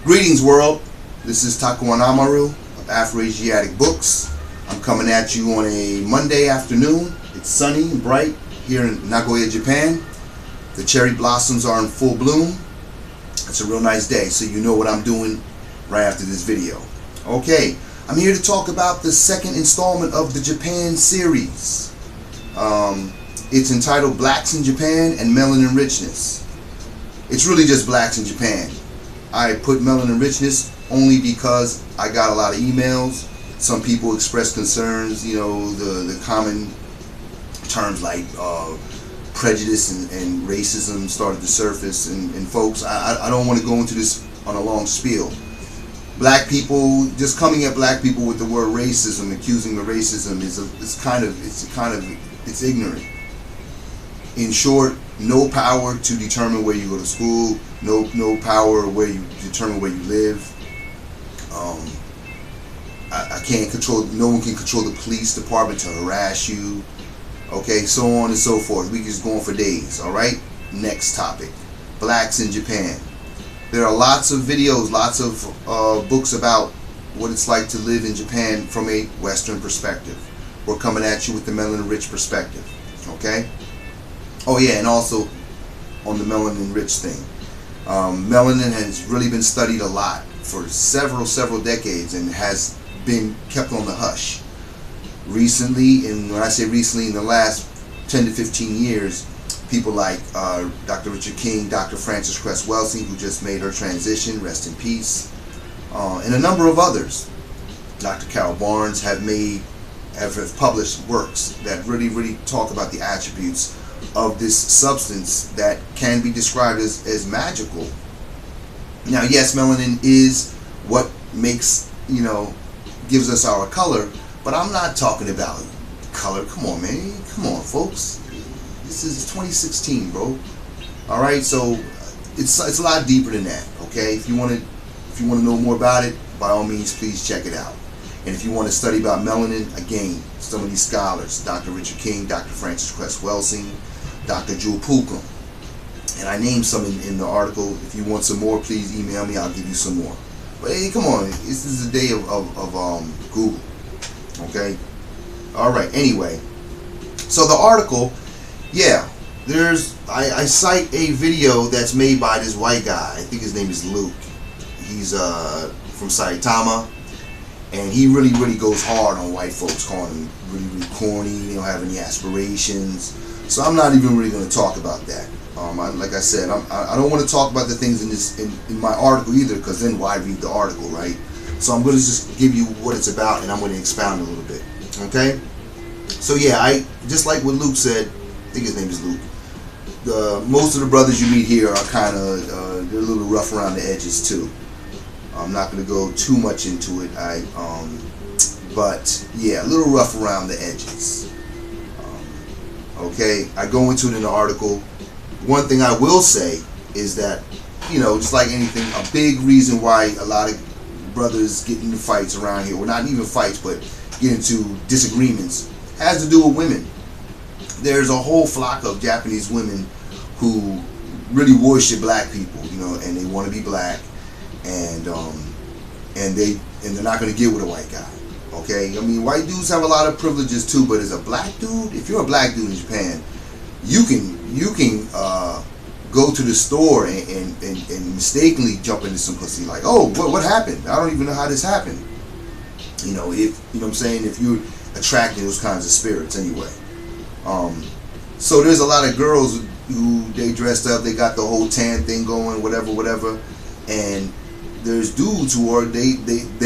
Greetings, world. This is Takuan Amaru of Afro-Asiatic Books. I'm coming at you on a Monday afternoon. It's sunny and bright here in Nagoya, Japan. The cherry blossoms are in full bloom. It's a real nice day, so you know what I'm doing right after this video. Okay, I'm here to talk about the second installment of the Japan series. It's entitled Blacks in Japan and Melanin-Richness. It's really just blacks in Japan. I put Melanin-Richness only because I got a lot of emails. Some people expressed concerns, you know, the common terms like prejudice and racism started to surface. And folks, I don't want to go into this on a long spiel. Black people, just coming at black people with the word racism, accusing of racism it's ignorant. In short, no power to determine where you go to school, no power where you determine where you live. I can't control, no one can control the police department to harass you. Okay, so on and so forth. We just go on for days. Alright, next topic. Blacks in Japan. There are lots of videos, lots of books about what it's like to live in Japan from a Western perspective. We're coming at you with the melanin-rich perspective. Okay? Oh yeah, and also on the melanin-rich thing. Melanin has really been studied a lot for several decades and has been kept on the hush. Recently, and when I say recently, in the last 10 to 15 years, people like Dr. Richard King, Dr. Frances Cress Welsing, who just made her transition, rest in peace, and a number of others, Dr. Carol Barnes, have published works that really talk about the attributes of this substance that can be described as magical. Now, yes, melanin is what makes, gives us our color, but I'm not talking about color. Come on, man. Come on, folks. This is 2016, bro. All right, so it's a lot deeper than that. Okay, if you want to know more about it, by all means, please check it out. And if you want to study about melanin, again, some of these scholars, Dr. Richard King, Dr. Frances Cress Welsing, Dr. Jewel Pookrum, and I named some in the article. If you want some more, please email me. I'll give you some more. But hey, come on, this is the day of Google. Okay. All right. Anyway, so the article, yeah, I cite a video that's made by this white guy. I think his name is Luke. He's from Saitama, and he really goes hard on white folks, calling them really corny. They don't have any aspirations. So I'm not even really going to talk about that. Like I said, I don't want to talk about the things in my article either, because then why read the article, right? So I'm going to just give you what it's about, and I'm going to expound a little bit. Okay? So yeah, I just like what Luke said. I think his name is Luke. Most of the brothers you meet here are kind of they're a little rough around the edges too. I'm not going to go too much into it. But yeah, a little rough around the edges. Okay, I go into it in the article. One thing I will say is that, just like anything, a big reason why a lot of brothers get into fights around here, well, not even fights, but get into disagreements, has to do with women. There's a whole flock of Japanese women who really worship black people, and they want to be black, and they're not going to get with a white guy. Okay, I mean, white dudes have a lot of privileges too, but as a black dude, if you're a black dude in Japan, you can go to the store and mistakenly jump into some pussy, like, oh, what happened? I don't even know how this happened. What I'm saying, if you're attracting those kinds of spirits anyway. So there's a lot of girls who they dressed up, they got the whole tan thing going, whatever, and there's dudes who are they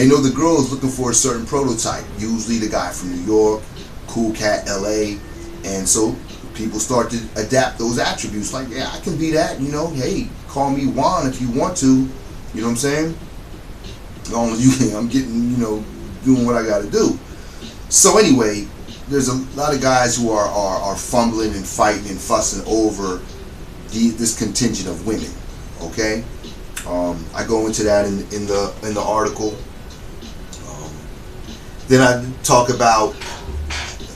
know the girl is looking for a certain prototype, usually the guy from New York, cool cat, LA, and so people start to adapt those attributes, like, yeah, I can be that, hey, call me Juan if you want to, you know what I'm saying? As long as you can, I'm getting, doing what I gotta do. So anyway, there's a lot of guys who are fumbling and fighting and fussing over this contingent of women. Okay, I go into that in the article. Then I talk about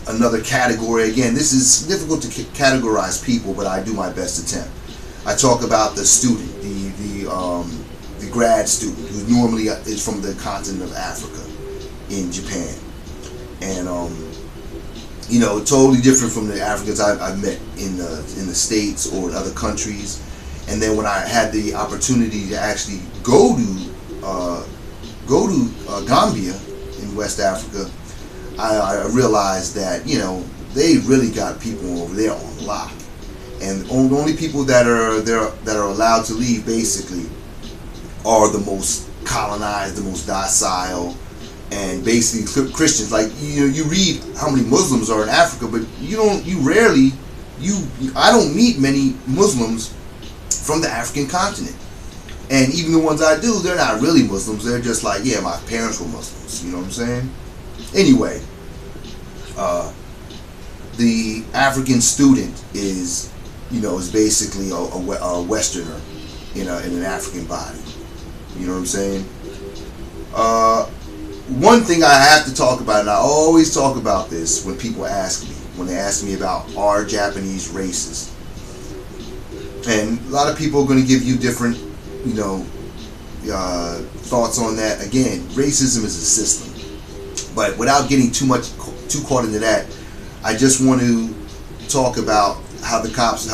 another category. Again, this is difficult to categorize people, but I do my best attempt. I talk about the student, the grad student who normally is from the continent of Africa in Japan. And totally different from the Africans I've met in the States or in other countries. And then when I had the opportunity to actually go to Gambia in West Africa, I realized that they really got people over there on lock, and the only people that are allowed to leave basically are the most colonized, the most docile, and basically Christians. Like you read how many Muslims are in Africa, but I don't meet many Muslims from the African continent. And even the ones I do, they're not really Muslims. They're just like, yeah, my parents were Muslims. You know what I'm saying? Anyway, the African student is basically a Westerner in an African body. You know what I'm saying? One thing I have to talk about, and I always talk about this when people ask me, when they ask me about are Japanese racist. And a lot of people are going to give you different, thoughts on that. Again, racism is a system. But without getting too caught into that, I just want to talk about how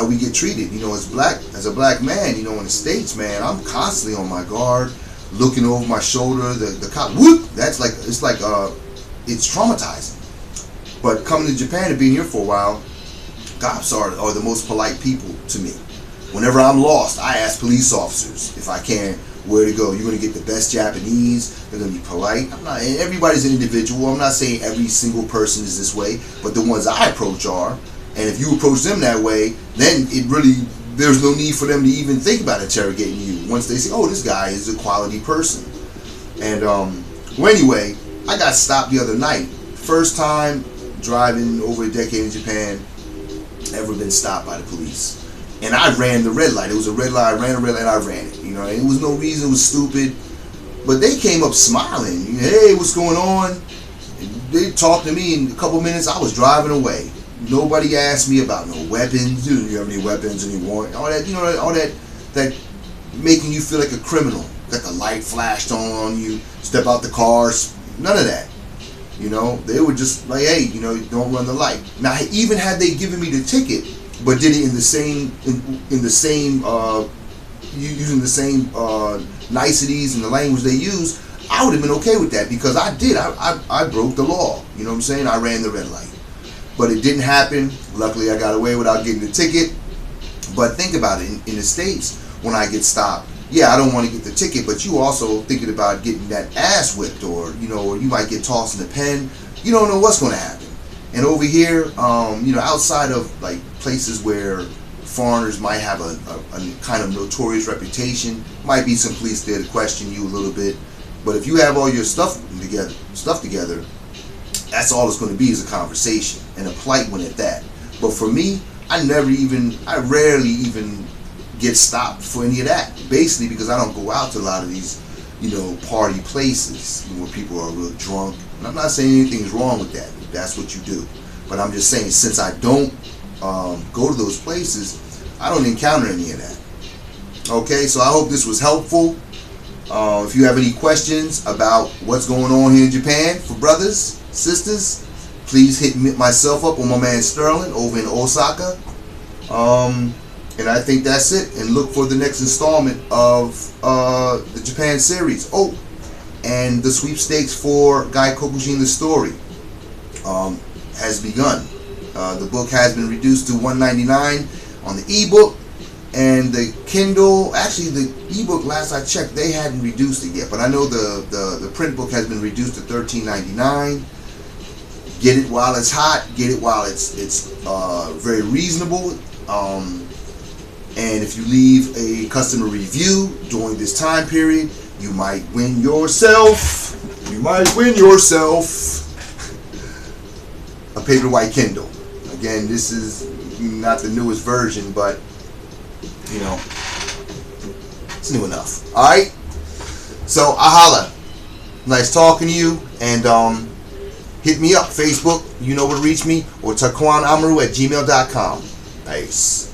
we get treated. As a black man, in the States, man, I'm constantly on my guard, looking over my shoulder. The cop, whoop! It's traumatizing. But coming to Japan and being here for a while, cops are the most polite people to me. Whenever I'm lost, I ask police officers if I can where to go. You're going to get the best Japanese. They're going to be polite. And everybody's an individual. I'm not saying every single person is this way, but the ones I approach are. And if you approach them that way, then there's no need for them to even think about interrogating you once they say, oh, this guy is a quality person. And anyway, I got stopped the other night. First time driving over a decade in Japan, ever been stopped by the police. And I ran the red light. It was a red light. I ran a red light and I ran it. And it was no reason. It was stupid. But they came up smiling. Hey, what's going on? And they talked to me in a couple minutes. I was driving away. Nobody asked me about no weapons. Do you have any weapons, any warrant? All that, all that making you feel like a criminal. Got the light flashed on you. Step out the car. None of that. They were just like, hey, don't run the light. Now, even had they given me the ticket, but did it in the same using the same niceties and the language they use, I would have been okay with that because I did. I broke the law. You know what I'm saying? I ran the red light. But it didn't happen. Luckily, I got away without getting the ticket. But think about it. In the States, when I get stopped, yeah, I don't want to get the ticket, but you also thinking about getting that ass whipped, or you might get tossed in the pen. You don't know what's going to happen. And over here, outside of like places where foreigners might have a kind of notorious reputation, might be some police there to question you a little bit. But if you have all your stuff together, that's all it's going to be is a conversation, and a polite one at that. But for me, I rarely even get stopped for any of that. Basically because I don't go out to a lot of these, party places where people are real drunk. And I'm not saying anything's wrong with that. That's what you do. But I'm just saying, since I don't go to those places, I don't encounter any of that. Okay, so I hope this was helpful. If you have any questions about what's going on here in Japan for brothers, sisters, please hit myself up or my man Sterling over in Osaka. And I think that's it. And look for the next installment of the Japan series. Oh, and the sweepstakes for Gai Kokujin the Story has begun. The book has been reduced to $1.99 on the ebook, and the Kindle. Actually, the ebook, last I checked, they hadn't reduced it yet. But I know the print book has been reduced to $13.99. Get it while it's hot. Get it while it's very reasonable. And if you leave a customer review during this time period, you might win yourself. A Paperwhite Kindle. Again, this is not the newest version, but it's new enough. All right. So ahala. Nice talking to you, and hit me up Facebook. You know where to reach me, or TaquanAmaru@gmail.com. Nice.